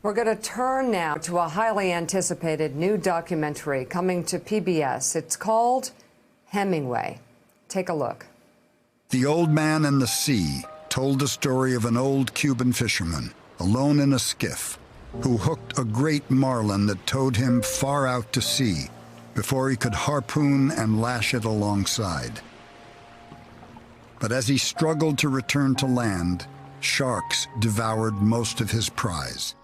We're going to turn now to a highly anticipated new documentary coming to PBS. It's called Hemingway. Take a look. The Old Man and the Sea told the story of an old Cuban fisherman, alone in a skiff, who hooked a great marlin that towed him far out to sea before he could harpoon and lash it alongside. But as he struggled to return to land, sharks devoured most of his prize.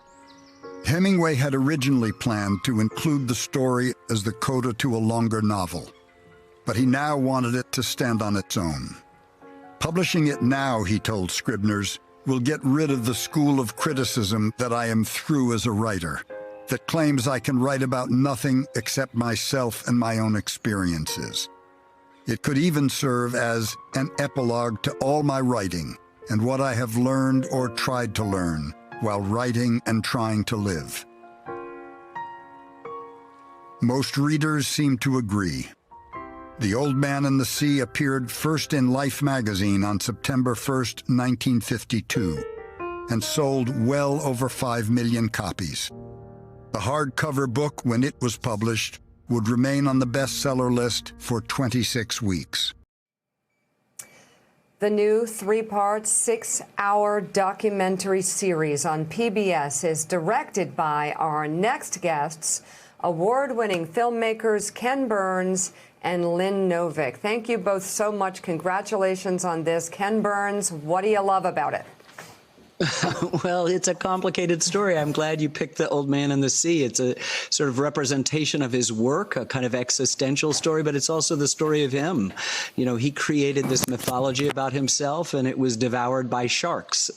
Hemingway had originally planned to include the story as the coda to a longer novel, but he now wanted it to stand on its own. Publishing it now, he told Scribners, will get rid of the school of criticism that I am through as a writer, that claims I can write about nothing except myself and my own experiences. It could even serve as an epilogue to all my writing and what I have learned or tried to learn while writing and trying to live. Most readers seem to agree. The Old Man and the Sea appeared first in Life magazine on September 1st, 1952, and sold well over 5 million copies. The hardcover book, when it was published, would remain on the bestseller list for 26 weeks. The new 3-part, 6-hour documentary series on PBS is directed by our next guests, award-winning filmmakers Ken Burns and Lynn Novick. Thank you both so much. Congratulations on this. Ken Burns, what do you love about it? Well, it's a complicated story. I'm glad you picked The Old Man and the Sea. It's a sort of representation of his work, a kind of existential story, but it's also the story of him. You know, he created this mythology about himself, and it was devoured by sharks,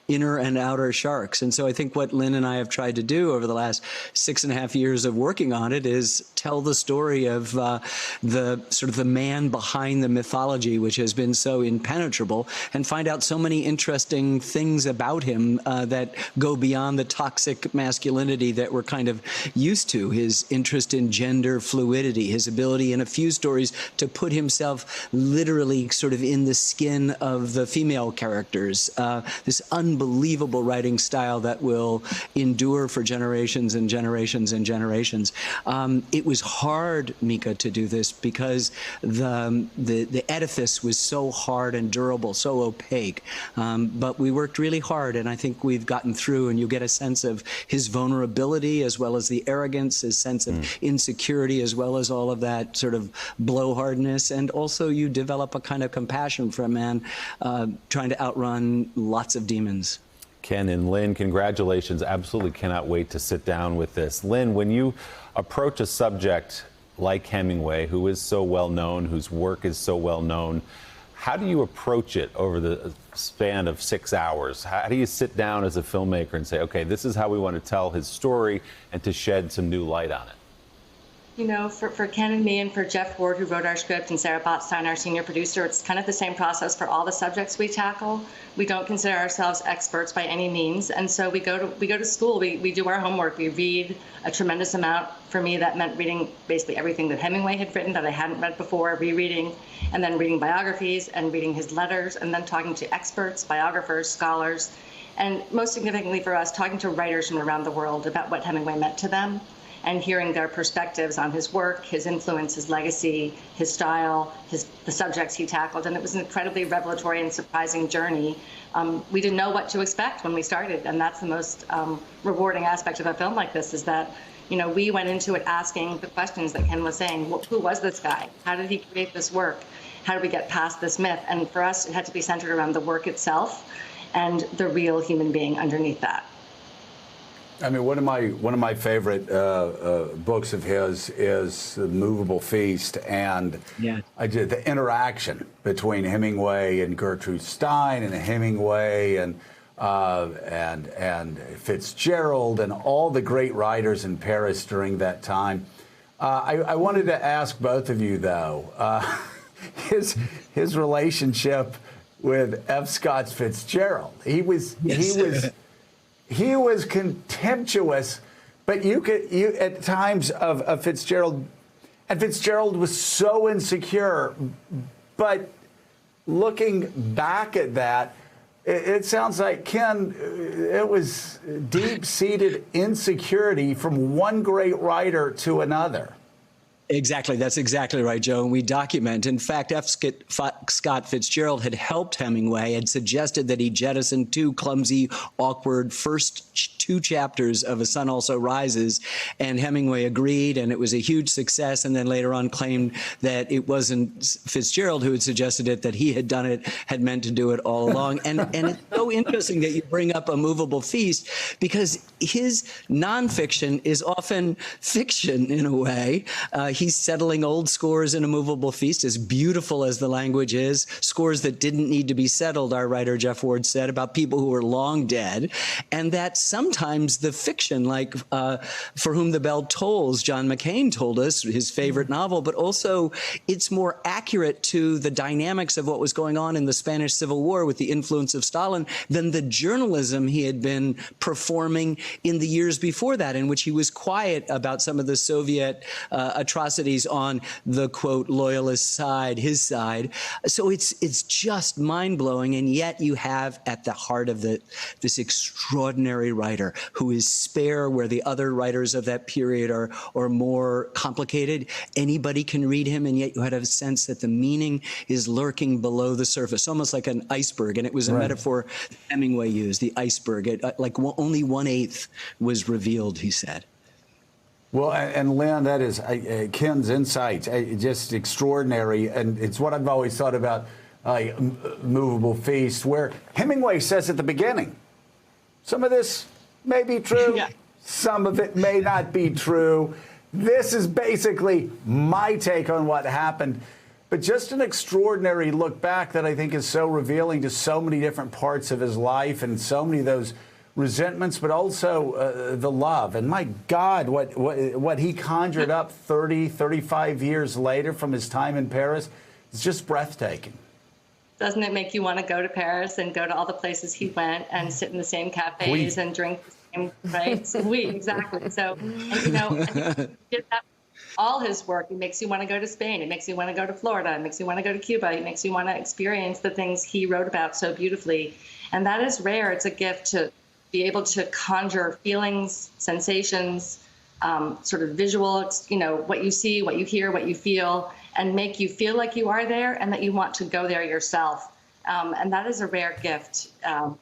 inner and outer sharks. And so I think what Lynn and I have tried to do over the last 6.5 years of working on it is tell the story of the sort of the man behind the mythology, which has been so impenetrable, and find out so many interesting things about him that go beyond the toxic masculinity that we're kind of used to. His interest in gender fluidity, his ability in a few stories to put himself literally sort of in the skin of the female characters. This unbelievable writing style that will endure for generations and generations and generations. It was hard, Mika, to do this because the edifice was so hard and durable, so opaque. But we worked really hard, and I think we've gotten through, and you get a sense of his vulnerability as well as the arrogance, his sense of insecurity as well as all of that sort of blowhardness, and also you develop a kind of compassion for a man trying to outrun lots of demons. Ken and Lynn, congratulations. Absolutely cannot wait to sit down with this. Lynn, when you approach a subject like Hemingway, who is so well known, whose work is so well known, how do you approach it over the span of 6 hours? How do you sit down as a filmmaker and say, okay, this is how we want to tell his story and to shed some new light on it? You know, for Ken and me and for Jeff Ward, who wrote our script, and Sarah Botstein, our senior producer, it's kind of the same process for all the subjects we tackle. We don't consider ourselves experts by any means, and so we go to school. We do our homework. We read a tremendous amount. For me, that meant reading basically everything that Hemingway had written that I hadn't read before, rereading, and then reading biographies and reading his letters, and then talking to experts, biographers, scholars, and most significantly for us, talking to writers from around the world about what Hemingway meant to them, and hearing their perspectives on his work, his influence, his legacy, his style, the subjects he tackled. And it was an incredibly revelatory and surprising journey. We didn't know what to expect when we started, and that's the most rewarding aspect of a film like this, is that, you know, we went into it asking the questions that Ken was saying. Who was this guy? How did he create this work? How did we get past this myth? And for us, it had to be centered around the work itself and the real human being underneath that. I mean, one of my favorite books of his is The Movable Feast, and I did the interaction between Hemingway and Gertrude Stein, and Hemingway and Fitzgerald, and all the great writers in Paris during that time. I wanted to ask both of you, though, his relationship with F. Scott Fitzgerald. He was contemptuous, but you at times of Fitzgerald, and Fitzgerald was so insecure. But looking back at that, it sounds like, Ken, it was deep-seated insecurity from one great writer to another. Exactly. That's exactly right, Joe. And we document. In fact, F. Scott Fitzgerald had helped Hemingway and suggested that he jettison 2 clumsy, awkward first 2 chapters of A Sun Also Rises. And Hemingway agreed, and it was a huge success. And then later on claimed that it wasn't Fitzgerald who had suggested it, that he had done it, had meant to do it all along. And it's so interesting that you bring up A Movable Feast, because his nonfiction is often fiction in a way. He's settling old scores in A Movable Feast, as beautiful as the language is, scores that didn't need to be settled, our writer Jeff Ward said, about people who were long dead, and that sometimes the fiction, like For Whom the Bell Tolls, John McCain told us, his favorite novel, but also it's more accurate to the dynamics of what was going on in the Spanish Civil War with the influence of Stalin than the journalism he had been performing in the years before that, in which he was quiet about some of the Soviet atrocities on the, quote, loyalist side, his side. So it's just mind-blowing, and yet you have at the heart of this extraordinary writer who is spare where the other writers of that period are more complicated. Anybody can read him, and yet you had a sense that the meaning is lurking below the surface, almost like an iceberg. And it was a metaphor Hemingway used, the iceberg. Like only 1/8 was revealed, he said. Well, and Lynn, that is Ken's insights, just extraordinary. And it's what I've always thought about Movable Feast, where Hemingway says at the beginning, some of this may be true, some of it may not be true. This is basically my take on what happened. But just an extraordinary look back that I think is so revealing to so many different parts of his life and so many of those resentments, but also the love. And my God, what he conjured up 30, 35 years later from his time in Paris is just breathtaking. Doesn't it make you want to go to Paris and go to all the places he went and sit in the same cafes and drink the same, right? So exactly. So, and, you know, did that, all his work, it makes you want to go to Spain. It makes you want to go to Florida. It makes you want to go to Cuba. It makes you want to experience the things he wrote about so beautifully. And that is rare. It's a gift to be able to conjure feelings, sensations, sort of visual, you know, what you see, what you hear, what you feel, and make you feel like you are there and that you want to go there yourself. And that is a rare gift,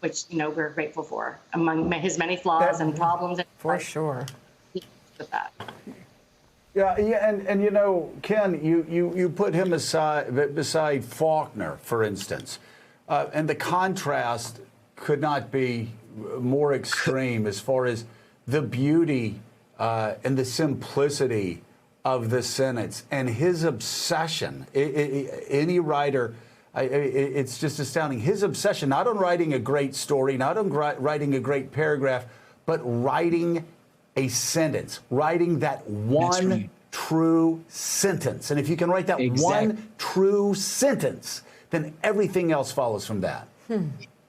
which, you know, we're grateful for among his many flaws and problems. For sure. With that. Yeah, and you know, Ken, you put him beside Faulkner, for instance, and the contrast could not be more extreme as far as the beauty and the simplicity of the sentence and his obsession. Any writer, it's just astounding. His obsession, not on writing a great story, not on writing a great paragraph, but writing a sentence, writing that one true sentence. And if you can write that one true sentence, then everything else follows from that.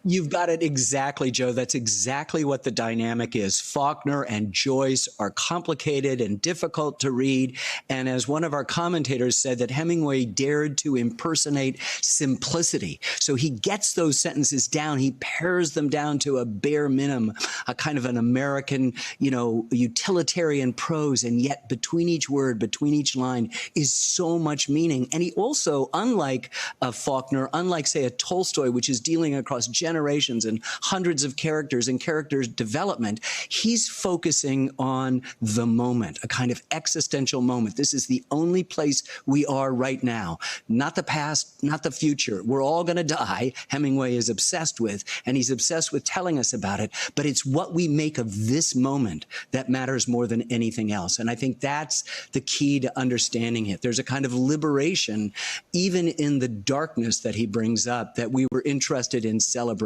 You've got it exactly, Joe. That's exactly what the dynamic is. Faulkner and Joyce are complicated and difficult to read. And as one of our commentators said, that Hemingway dared to impersonate simplicity. So he gets those sentences down. He pares them down to a bare minimum, a kind of an American, you know, utilitarian prose. And yet between each word, between each line is so much meaning. And he also, unlike Faulkner, unlike, say, a Tolstoy, which is dealing across generations and hundreds of characters and character development, he's focusing on the moment, a kind of existential moment. This is the only place we are right now, not the past, not the future. We're all going to die, Hemingway is obsessed with, and he's obsessed with telling us about it, but it's what we make of this moment that matters more than anything else. And I think that's the key to understanding it. There's a kind of liberation, even in the darkness that he brings up, that we were interested in celebrating.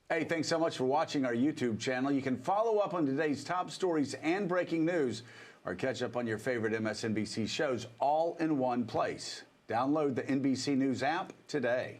Hey, thanks so much for watching our YouTube channel. You can follow up on today's top stories and breaking news, or catch up on your favorite MSNBC shows all in one place. Download the NBC News app today.